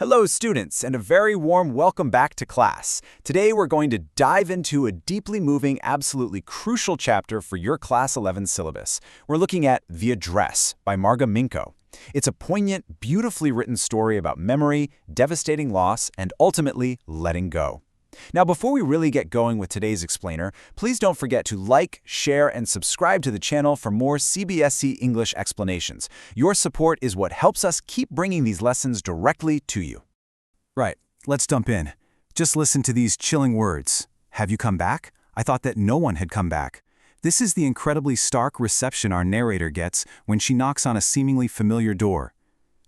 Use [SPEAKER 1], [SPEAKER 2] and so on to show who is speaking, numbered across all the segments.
[SPEAKER 1] Hello students, and a very warm welcome back to class. Today we're going to dive into a deeply moving, absolutely crucial chapter for your Class 11 syllabus. We're looking at The Address by Marga Minko. It's a poignant, beautifully written story about memory, devastating loss, and ultimately letting go. Now, before we really get going with today's explainer, please don't forget to like, share, and subscribe to the channel for more CBSE English explanations. Your support is what helps us keep bringing these lessons directly to you. Right, let's jump in. Just listen to these chilling words. Have you come back? I thought that no one had come back. This is the incredibly stark reception our narrator gets when she knocks on a seemingly familiar door.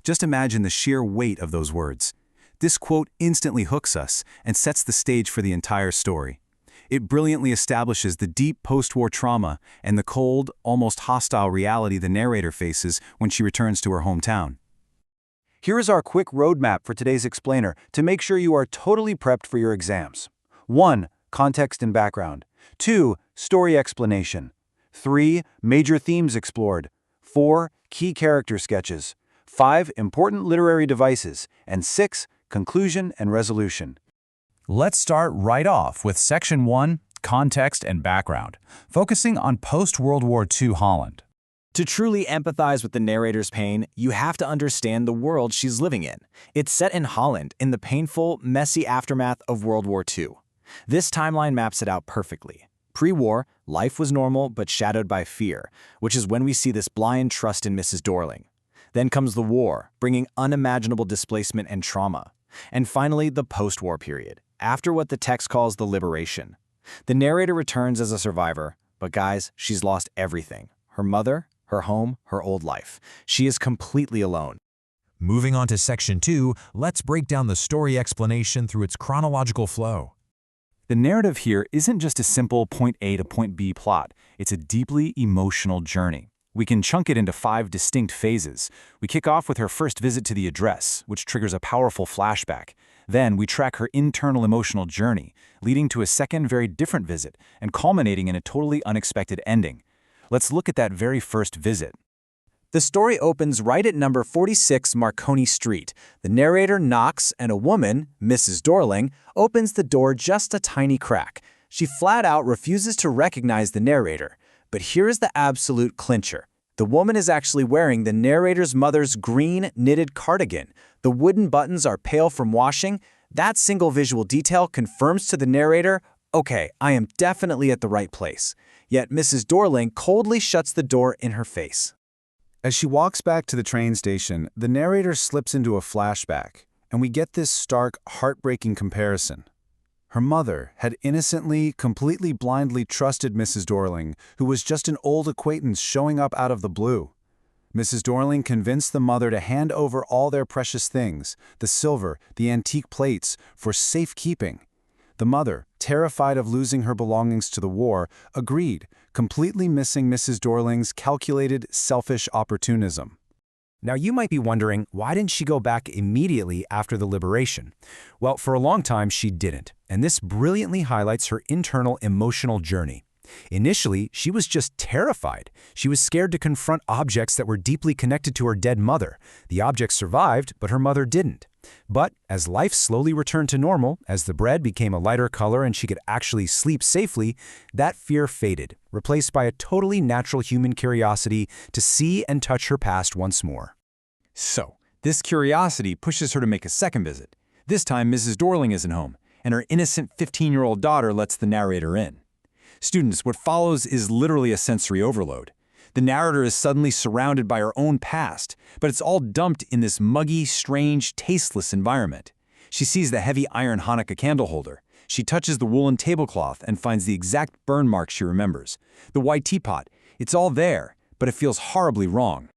[SPEAKER 1] Just imagine the sheer weight of those words. This quote instantly hooks us and sets the stage for the entire story. It brilliantly establishes the deep post-war trauma and the cold, almost hostile reality the narrator faces when she returns to her hometown. Here is our quick roadmap for today's explainer to make sure you are totally prepped for your exams. 1. Context and background. 2. Story explanation. 3. Major themes explored. 4. Key character sketches. 5. Important literary devices. And 6. Conclusion and resolution. Let's start right off with Section 1, Context and Background, focusing on post-World War II Holland.
[SPEAKER 2] To truly empathize with the narrator's pain, you have to understand the world she's living in. It's set in Holland, in the painful, messy aftermath of World War II. This timeline maps it out perfectly. Pre-war, life was normal but shadowed by fear, which is when we see this blind trust in Mrs. Dorling. Then comes the war, bringing unimaginable displacement and trauma. And finally, the post-war period, after what the text calls the liberation. The narrator returns as a survivor, but guys, she's lost everything. Her mother, her home, her old life. She is completely alone.
[SPEAKER 3] Moving on to Section 2, let's break down the story explanation through its chronological flow.
[SPEAKER 1] The narrative here isn't just a simple point A to point B plot. It's a deeply emotional journey. We can chunk it into 5 distinct phases. We kick off with her first visit to the address, which triggers a powerful flashback. Then we track her internal emotional journey, leading to a second very different visit and culminating in a totally unexpected ending. Let's look at that very first visit. The story opens right at number 46 Marconi Street. The narrator knocks and a woman, Mrs. Dorling, opens the door just a tiny crack. She flat out refuses to recognize the narrator. But here's the absolute clincher. The woman is actually wearing the narrator's mother's green knitted cardigan. The wooden buttons are pale from washing. That single visual detail confirms to the narrator, okay, I am definitely at the right place. Yet Mrs. Dorling coldly shuts the door in her face. As she walks back to the train station, the narrator slips into a flashback, and we get this stark, heartbreaking comparison. Her mother had innocently, completely blindly trusted Mrs. Dorling, who was just an old acquaintance showing up out of the blue. Mrs. Dorling convinced the mother to hand over all their precious things, the silver, the antique plates, for safekeeping. The mother, terrified of losing her belongings to the war, agreed, completely missing Mrs. Dorling's calculated, selfish opportunism. Now you might be wondering, why didn't she go back immediately after the liberation? Well, for a long time she didn't, and this brilliantly highlights her internal emotional journey. Initially, she was just terrified. She was scared to confront objects that were deeply connected to her dead mother. The objects survived, but her mother didn't. But as life slowly returned to normal, as the bread became a lighter color and she could actually sleep safely, that fear faded, replaced by a totally natural human curiosity to see and touch her past once more. So, this curiosity pushes her to make a second visit. This time, Mrs. Dorling isn't home, and her innocent 15-year-old daughter lets the narrator in. Students, what follows is literally a sensory overload. The narrator is suddenly surrounded by her own past, but it's all dumped in this muggy, strange, tasteless environment. She sees the heavy iron Hanukkah candle holder. She touches the woolen tablecloth and finds the exact burn mark she remembers. The white teapot, it's all there, but it feels horribly wrong.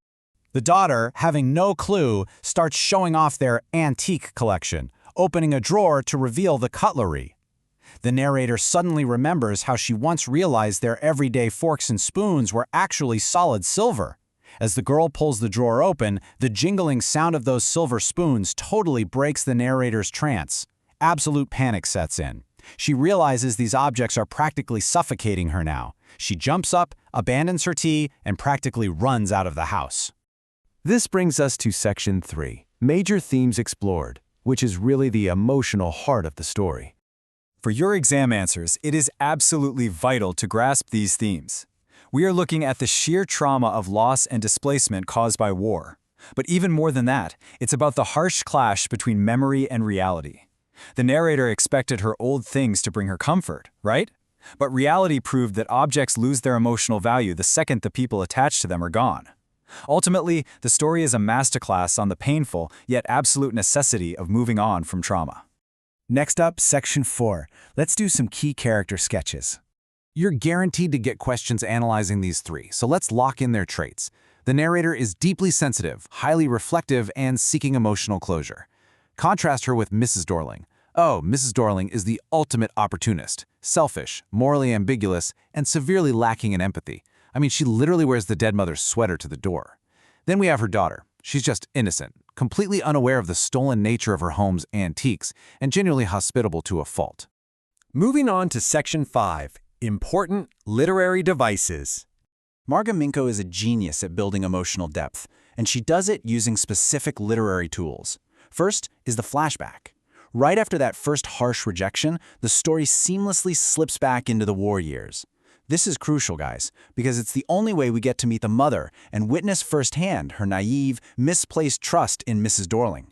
[SPEAKER 1] The daughter, having no clue, starts showing off their antique collection, opening a drawer to reveal the cutlery. The narrator suddenly remembers how she once realized their everyday forks and spoons were actually solid silver. As the girl pulls the drawer open, the jingling sound of those silver spoons totally breaks the narrator's trance. Absolute panic sets in. She realizes these objects are practically suffocating her now. She jumps up, abandons her tea, and practically runs out of the house. This brings us to Section 3, Major Themes Explored. which is really the emotional heart of the story.
[SPEAKER 4] For your exam answers, it is absolutely vital to grasp these themes. We are looking at the sheer trauma of loss and displacement caused by war. But even more than that, it's about the harsh clash between memory and reality. The narrator expected her old things to bring her comfort, right? But reality proved that objects lose their emotional value the second the people attached to them are gone. Ultimately, the story is a masterclass on the painful yet absolute necessity of moving on from trauma.
[SPEAKER 1] Next up, Section 4. Let's do some key character sketches. You're guaranteed to get questions analyzing these three, so let's lock in their traits. The narrator is deeply sensitive, highly reflective, and seeking emotional closure. Contrast her with Mrs. Dorling. Oh, Mrs. Dorling is the ultimate opportunist, selfish, morally ambiguous, and severely lacking in empathy. I mean, she literally wears the dead mother's sweater to the door. Then we have her daughter. She's just innocent, completely unaware of the stolen nature of her home's antiques, and genuinely hospitable to a fault.
[SPEAKER 5] Moving on to Section 5, Important Literary Devices.
[SPEAKER 4] Marga Minko is a genius at building emotional depth, and she does it using specific literary tools. First is the flashback. Right after that first harsh rejection, the story seamlessly slips back into the war years. This is crucial, guys, because it's the only way we get to meet the mother and witness firsthand her naive, misplaced trust in Mrs. Dorling.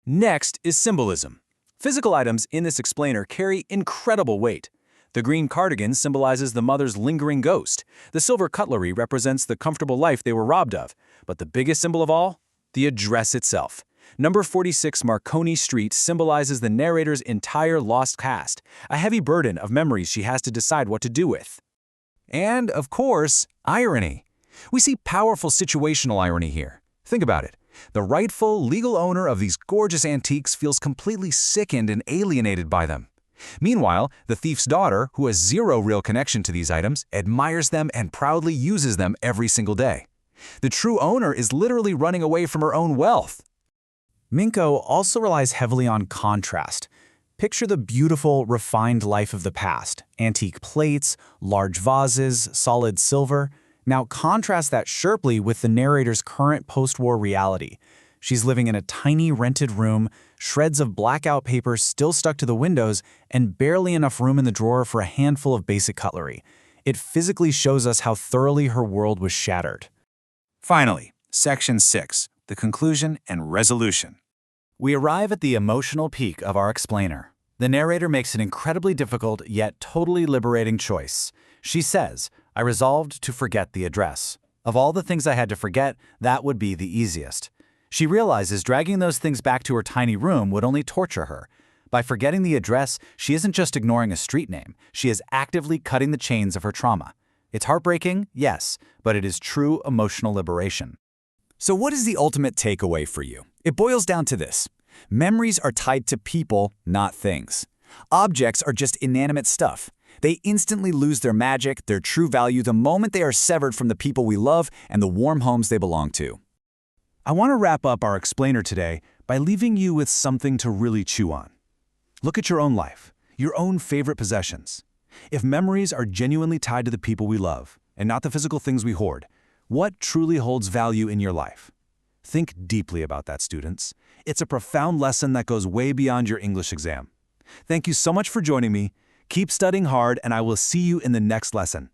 [SPEAKER 4] Next is symbolism. Physical items in this explainer carry incredible weight. The green cardigan symbolizes the mother's lingering ghost. The silver cutlery represents the comfortable life they were robbed of. But the biggest symbol of all? The address itself. Number 46 Marconi Street symbolizes the narrator's entire lost past, a heavy burden of memories she has to decide what to do with. And, of course, irony. We see powerful situational irony here. Think about it. The rightful, legal owner of these gorgeous antiques feels completely sickened and alienated by them. Meanwhile, the thief's daughter, who has zero real connection to these items, admires them and proudly uses them every single day. The true owner is literally running away from her own wealth. Minko also relies heavily on contrast. Picture the beautiful, refined life of the past. Antique plates, large vases, solid silver. Now contrast that sharply with the narrator's current post-war reality. She's living in a tiny rented room, shreds of blackout paper still stuck to the windows, and barely enough room in the drawer for a handful of basic cutlery. It physically shows us how thoroughly her world was shattered. Finally, Section 6, the conclusion and resolution. We arrive at the emotional peak of our explainer. The narrator makes an incredibly difficult yet totally liberating choice. She says, "I resolved to forget the address. Of all the things I had to forget, that would be the easiest." She realizes dragging those things back to her tiny room would only torture her. By forgetting the address, she isn't just ignoring a street name, she is actively cutting the chains of her trauma. It's heartbreaking, yes, but it is true emotional liberation. So what is the ultimate takeaway for you? It boils down to this. Memories are tied to people, not things. Objects are just inanimate stuff. They instantly lose their magic, their true value, the moment they are severed from the people we love and the warm homes they belong to. I want to wrap up our explainer today by leaving you with something to really chew on. Look at your own life, your own favorite possessions. If memories are genuinely tied to the people we love, and not the physical things we hoard, what truly holds value in your life? Think deeply about that, students. It's a profound lesson that goes way beyond your English exam. Thank you so much for joining me. Keep studying hard, and I will see you in the next lesson.